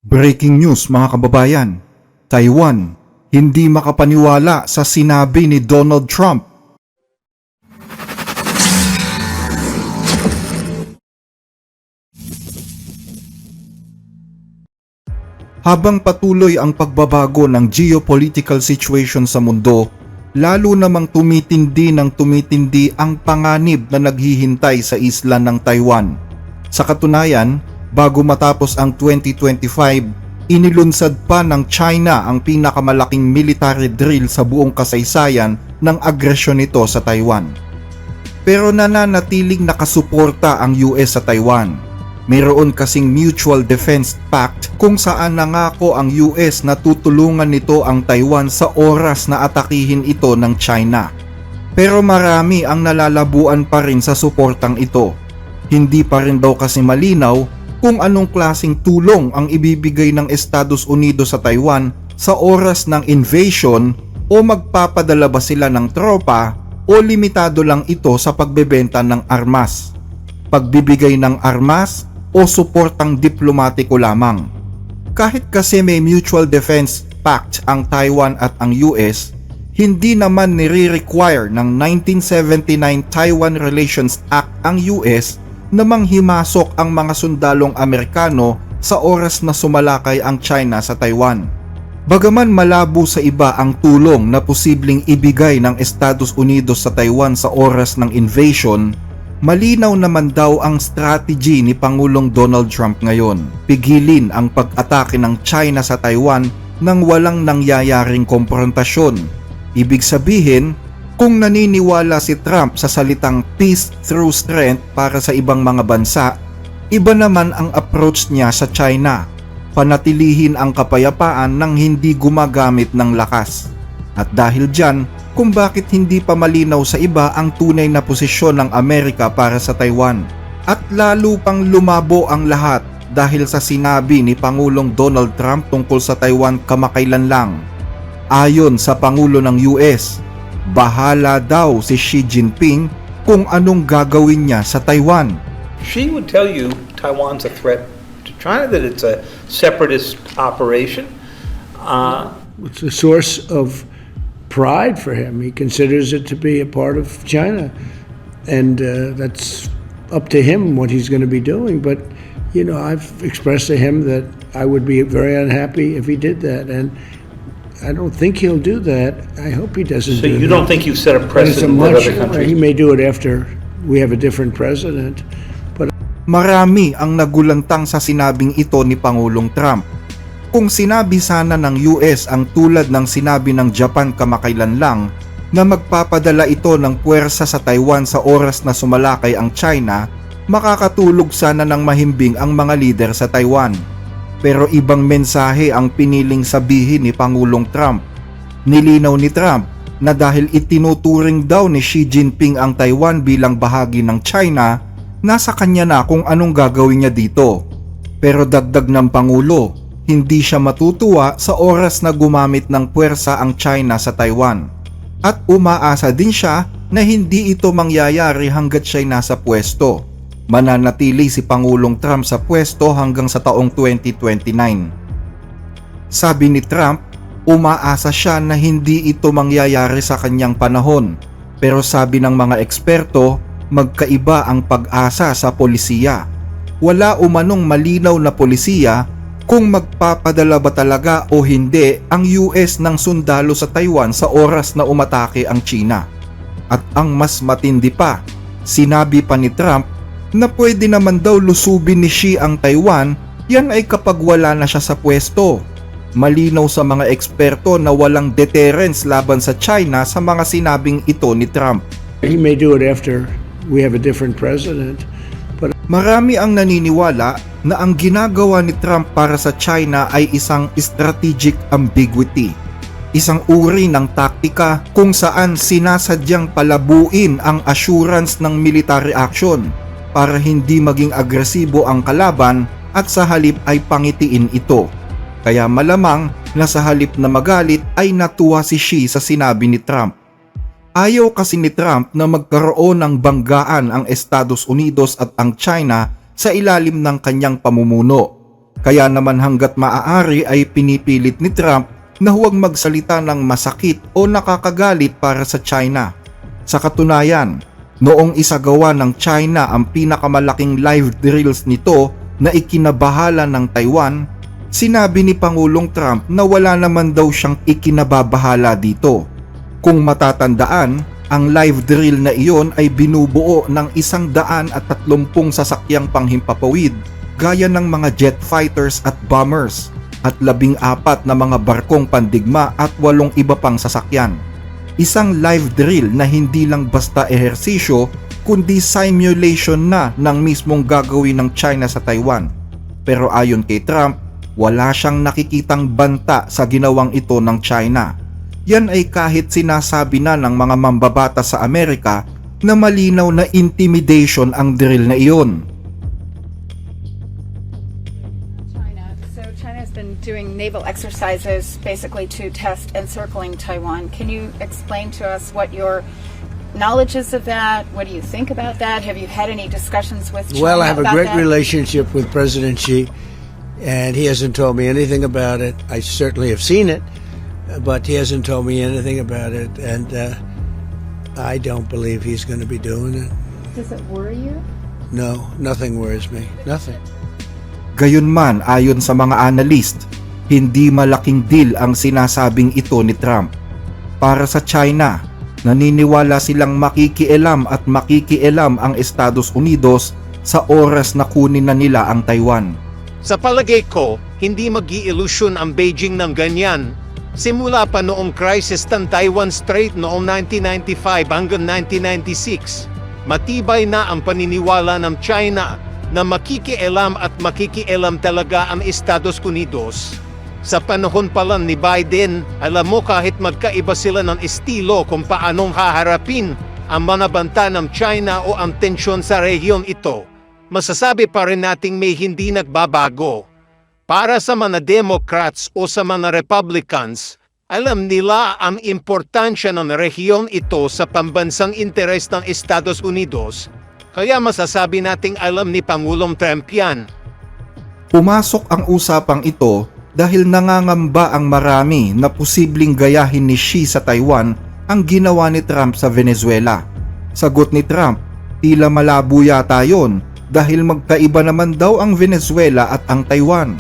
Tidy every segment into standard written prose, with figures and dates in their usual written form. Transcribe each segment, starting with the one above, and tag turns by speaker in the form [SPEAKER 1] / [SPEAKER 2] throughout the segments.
[SPEAKER 1] Breaking news mga kababayan, Taiwan, hindi makapaniwala sa sinabi ni Donald Trump. Habang patuloy ang pagbabago ng geopolitical situation sa mundo, lalo namang tumitindi ang panganib na naghihintay sa isla ng Taiwan. Sa katunayan, bago matapos ang 2025, inilunsad pa ng China ang pinakamalaking military drill sa buong kasaysayan ng agresyon nito sa Taiwan. Pero nananatiling nakasuporta ang US sa Taiwan. Mayroon kasing Mutual Defense Pact kung saan nangako ang US na tutulungan nito ang Taiwan sa oras na atakihin ito ng China. Pero marami ang nalalabuan pa rin sa suportang ito. Hindi pa rin daw kasi malinaw kung anong klaseng tulong ang ibibigay ng Estados Unidos sa Taiwan sa oras ng invasion o magpapadala ba sila ng tropa o limitado lang ito sa pagbebenta ng armas. Pagbibigay ng armas o suportang diplomatiko lamang. Kahit kasi may Mutual Defense Pact ang Taiwan at ang US, hindi naman nire-require ng 1979 Taiwan Relations Act ang US na manghimasok ang mga sundalong Amerikano sa oras na sumalakay ang China sa Taiwan. Bagaman malabo sa iba ang tulong na posibleng ibigay ng Estados Unidos sa Taiwan sa oras ng invasion, malinaw naman daw ang strategy ni Pangulong Donald Trump ngayon. Pigilin ang pag-atake ng China sa Taiwan nang walang nangyayaring komprontasyon. Ibig sabihin, kung naniniwala si Trump sa salitang peace through strength para sa ibang mga bansa, iba naman ang approach niya sa China. Panatilihin ang kapayapaan nang hindi gumagamit ng lakas. At dahil dyan, kung bakit hindi pa malinaw sa iba ang tunay na posisyon ng Amerika para sa Taiwan. At lalo pang lumabo ang lahat dahil sa sinabi ni Pangulong Donald Trump tungkol sa Taiwan kamakailan lang. Ayon sa Pangulo ng US, bahala daw si Xi Jinping kung anong gagawin niya sa Taiwan.
[SPEAKER 2] Xi would tell you Taiwan's a threat to China, that it's a separatist operation.
[SPEAKER 3] It's a source of pride for him. He considers it to be a part of China, and that's up to him what he's going to be doing. But you know, I've expressed to him that I would be very unhappy if he did that, and I don't think he'll do that. I hope he doesn't.
[SPEAKER 2] So
[SPEAKER 3] do
[SPEAKER 2] you
[SPEAKER 3] that.
[SPEAKER 2] don't think you've set a
[SPEAKER 3] But it's a
[SPEAKER 2] precedent with
[SPEAKER 3] much.
[SPEAKER 2] other
[SPEAKER 3] He
[SPEAKER 2] countries?
[SPEAKER 3] may do it after we have a different president.
[SPEAKER 1] Marami ang nagulantang sa sinabing ito ni Pangulong Trump. Kung sinabi sana ng US ang tulad ng sinabi ng Japan kamakailan lang na magpapadala ito ng puwersa sa Taiwan sa oras na sumalakay ang China, makakatulog sana ng mahimbing ang mga lider sa Taiwan. Pero ibang mensahe ang piniling sabihin ni Pangulong Trump. Nilinaw ni Trump na dahil itinuturing daw ni Xi Jinping ang Taiwan bilang bahagi ng China, nasa kanya na kung anong gagawin niya dito. Pero dagdag ng Pangulo, hindi siya matutuwa sa oras na gumamit ng puwersa ang China sa Taiwan. At umaasa din siya na hindi ito mangyayari hanggat siya'y nasa pwesto. Mananatili si Pangulong Trump sa pwesto hanggang sa taong 2029. Sabi ni Trump, umaasa siya na hindi ito mangyayari sa kanyang panahon. Pero sabi ng mga eksperto, magkaiba ang pag-asa sa polisiya. Wala umanong malinaw na polisiya kung magpapadala ba talaga o hindi ang US ng sundalo sa Taiwan sa oras na umatake ang China. At ang mas matindi pa, sinabi pa ni Trump na pwede naman daw lusubin ni Xi ang Taiwan, yan ay kapag wala na siya sa pwesto. Malinaw sa mga eksperto na walang deterrence laban sa China sa mga sinabing ito ni Trump.
[SPEAKER 3] He may do it after we have a different president.
[SPEAKER 1] Marami ang naniniwala na ang ginagawa ni Trump para sa China ay isang strategic ambiguity. Isang uri ng taktika kung saan sinasadyang palabuin ang assurance ng military action para hindi maging agresibo ang kalaban at sa halip ay pangitiin ito. Kaya malamang na sa halip na magalit ay natuwa si Xi sa sinabi ni Trump. Ayaw kasi ni Trump na magkaroon ng banggaan ang Estados Unidos at ang China sa ilalim ng kanyang pamumuno. Kaya naman hanggat maaari ay pinipilit ni Trump na huwag magsalita ng masakit o nakakagalit para sa China. Sa katunayan, noong isagawa ng China ang pinakamalaking live drills nito na ikinabahala ng Taiwan, sinabi ni Pangulong Trump na wala naman daw siyang ikinababahala dito. Kung matatandaan, ang live drill na iyon ay binubuo ng 130 sasakyang panghimpapawid gaya ng mga jet fighters at bombers at 14 na mga barkong pandigma at 8 iba pang sasakyan. Isang live drill na hindi lang basta ehersisyo kundi simulation na ng mismong gagawin ng China sa Taiwan. Pero ayon kay Trump, wala siyang nakikitang banta sa ginawang ito ng China. Yan ay kahit sinasabi na ng mga mambabata sa Amerika na malinaw na intimidation ang drill na iyon.
[SPEAKER 4] China has been doing naval exercises basically to test encircling Taiwan. Can you explain to us what your knowledge is of that? What do you think about that? Have you had any discussions with China
[SPEAKER 3] Well, I have a
[SPEAKER 4] about
[SPEAKER 3] great
[SPEAKER 4] that?
[SPEAKER 3] relationship with President Xi, and he hasn't told me anything about it. I certainly have seen it, but he hasn't told me anything about it, and I don't believe he's going to be doing it.
[SPEAKER 4] Does it worry you?
[SPEAKER 3] No, nothing worries me. Nothing.
[SPEAKER 1] Gayunman, ayon sa mga analyst, hindi malaking deal ang sinasabing ito ni Trump. Para sa China, naniniwala silang makikialam ang Estados Unidos sa oras na kunin na nila ang Taiwan.
[SPEAKER 5] Sa palagay ko, hindi mag-i-ilusyon ang Beijing ng ganyan. Simula pa noong crisis ng Taiwan Strait noong 1995 hanggang 1996, matibay na ang paniniwala ng China na makikialam talaga ang Estados Unidos. Sa panahon pa lang ni Biden, alam mo kahit magkaiba sila ng estilo kung paanong haharapin ang mga banta ng China o ang tensyon sa rehiyon ito, masasabi pa rin nating may hindi nagbabago. Para sa mga Democrats o sa mga Republicans, alam nila ang importansya ng rehiyon ito sa pambansang interes ng Estados Unidos, kaya masasabi nating alam ni Pangulong Trump yan.
[SPEAKER 1] Pumasok ang usapang ito dahil nangangamba ang marami na posibleng gayahin ni Xi sa Taiwan ang ginawa ni Trump sa Venezuela. Sagot ni Trump, tila malabo yata yun dahil magkaiba naman daw ang Venezuela at ang Taiwan.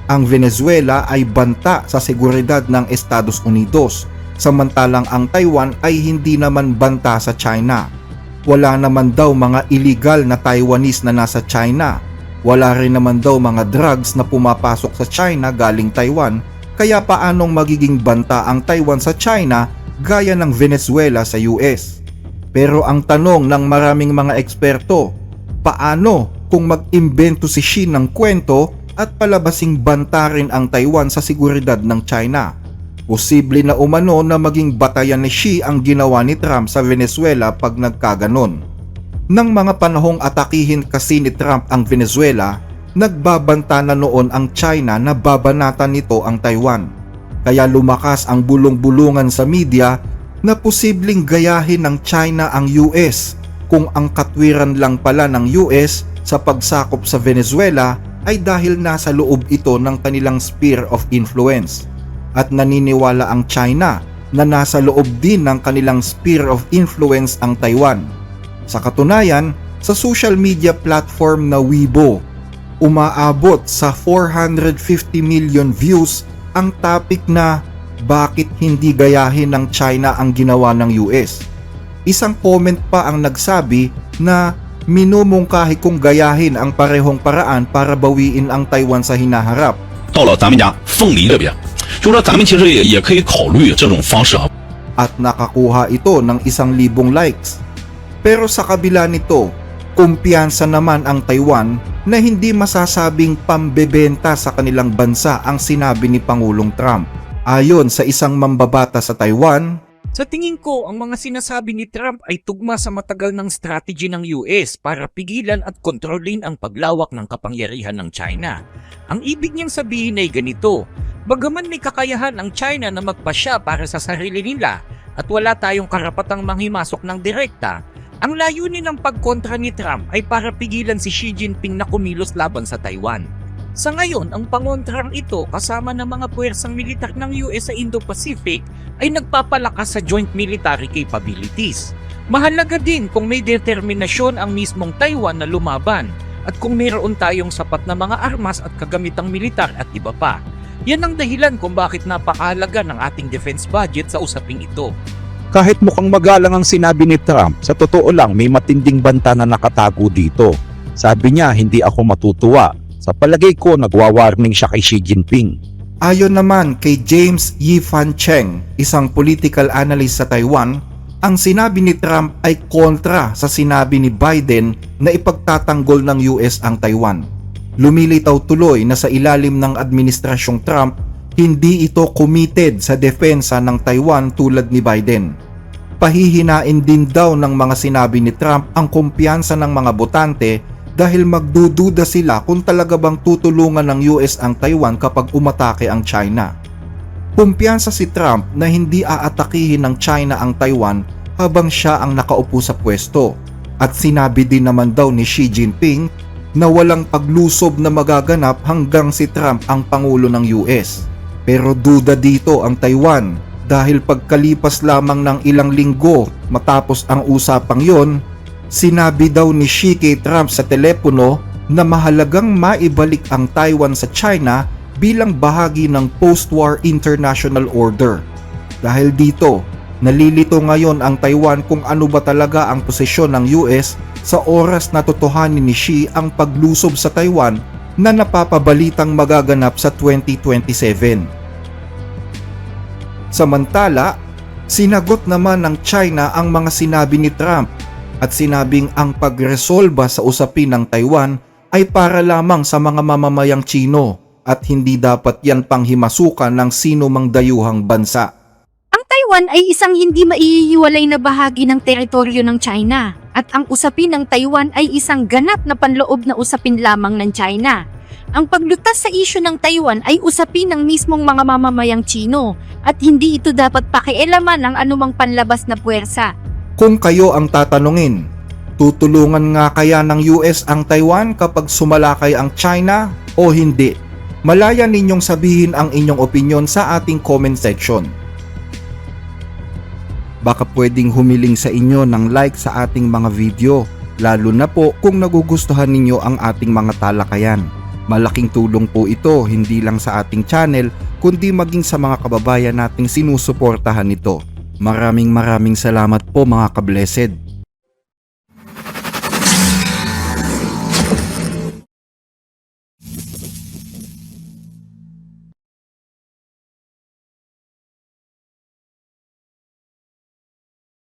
[SPEAKER 1] Ang Venezuela ay banta sa seguridad ng Estados Unidos, samantalang ang Taiwan ay hindi naman banta sa China. Wala naman daw mga illegal na Taiwanese na nasa China. Wala rin naman daw mga drugs na pumapasok sa China galing Taiwan, kaya paanong magiging banta ang Taiwan sa China gaya ng Venezuela sa US? Pero ang tanong ng maraming mga eksperto, paano kung mag-imbento si Xi ng kwento at palabasing banta rin ang Taiwan sa seguridad ng China? Posible na umano na maging batayan ni Xi ang ginawa ni Trump sa Venezuela pag nagkaganon. Nang mga panahong atakihin kasi ni Trump ang Venezuela, nagbabanta na noon ang China na babanatan nito ang Taiwan. Kaya lumakas ang bulong-bulungan sa media na posibleng gayahin ng China ang US kung ang katwiran lang pala ng US sa pagsakop sa Venezuela ay dahil nasa loob ito ng kanilang sphere of influence. At naniniwala ang China na nasa loob din ng kanilang sphere of influence ang Taiwan. Sa katunayan, sa social media platform na Weibo, umaabot sa 450 million views ang topic na bakit hindi gayahin ng China ang ginawa ng US. Isang comment pa ang nagsabi na minumungkahi kung gayahin ang parehong paraan para bawiin ang Taiwan sa hinaharap.
[SPEAKER 6] 到了咱们家凤梨这边，就说咱们其实也可以考虑这种方式啊。
[SPEAKER 1] At nakakuha ito ng 1,000 likes. Pero sa kabila nito, kumpiyansa naman ang Taiwan na hindi masasabing pambebenta sa kanilang bansa ang sinabi ni Pangulong Trump. Ayon sa isang mambabata sa Taiwan,
[SPEAKER 7] Sa tingin ko, ang mga sinasabi ni Trump ay tugma sa matagal ng strategy ng US para pigilan at kontrolin ang paglawak ng kapangyarihan ng China. Ang ibig niyang sabihin ay ganito, bagaman may kakayahan ang China na magpasya para sa sarili nila at wala tayong karapatang manghimasok ng direkta, ang layunin ng pagkontra ni Trump ay para pigilan si Xi Jinping na kumilos laban sa Taiwan. Sa ngayon, ang pangontrang ito kasama ng mga puwersang militar ng US sa Indo-Pacific ay nagpapalakas sa joint military capabilities. Mahalaga din kung may determinasyon ang mismong Taiwan na lumaban at kung mayroon tayong sapat na mga armas at kagamitang militar at iba pa. Yan ang dahilan kung bakit napakahalaga ng ating defense budget sa usaping ito.
[SPEAKER 8] Kahit mukhang magalang ang sinabi ni Trump, sa totoo lang may matinding banta na nakatago dito. Sabi niya, hindi ako matutuwa. Sa palagay ko, nagwa-warning siya kay Xi Jinping.
[SPEAKER 1] Ayon naman kay James Yifan Cheng, isang political analyst sa Taiwan, ang sinabi ni Trump ay kontra sa sinabi ni Biden na ipagtatanggol ng US ang Taiwan. Lumilitaw tuloy na sa ilalim ng administrasyong Trump, hindi ito committed sa depensa ng Taiwan tulad ni Biden. Pahihinain din daw ng mga sinabi ni Trump ang kumpiyansa ng mga botante dahil magdududa sila kung talaga bang tutulungan ng US ang Taiwan kapag umatake ang China. Kumpiyansa si Trump na hindi aatakihin ng China ang Taiwan habang siya ang nakaupo sa pwesto. At sinabi din naman daw ni Xi Jinping na walang paglusob na magaganap hanggang si Trump ang pangulo ng US. Pero duda dito ang Taiwan dahil pagkalipas lamang ng ilang linggo matapos ang usapang yon, sinabi daw ni Xi kay Trump sa telepono na mahalagang maibalik ang Taiwan sa China bilang bahagi ng post-war international order. Dahil dito, nalilito ngayon ang Taiwan kung ano ba talaga ang posisyon ng US sa oras na totohanin ni Xi ang paglusob sa Taiwan na napapabalitang magaganap sa 2027. Samantala, sinagot naman ng China ang mga sinabi ni Trump at sinabing ang pagresolba sa usapin ng Taiwan ay para lamang sa mga mamamayang Tsino at hindi dapat yan panghimasukan ng sino mang dayuhang bansa.
[SPEAKER 9] Ang Taiwan ay isang hindi maihiwalay na bahagi ng teritoryo ng China at ang usapin ng Taiwan ay isang ganap na panloob na usapin lamang ng China. Ang paglutas sa isyu ng Taiwan ay usapin ng mismong mga mamamayang Tsino at hindi ito dapat pakialaman ng anumang panlabas na puwersa.
[SPEAKER 1] Kung kayo ang tatanungin, tutulungan nga kaya ng US ang Taiwan kapag sumalakay ang China o hindi? Malaya ninyong sabihin ang inyong opinyon sa ating comment section. Baka pwedeng humiling sa inyo ng like sa ating mga video, lalo na po kung nagugustuhan ninyo ang ating mga talakayan. Malaking tulong po ito hindi lang sa ating channel kundi maging sa mga kababayan nating sinusuportahan nito. Maraming salamat po mga ka-blessed.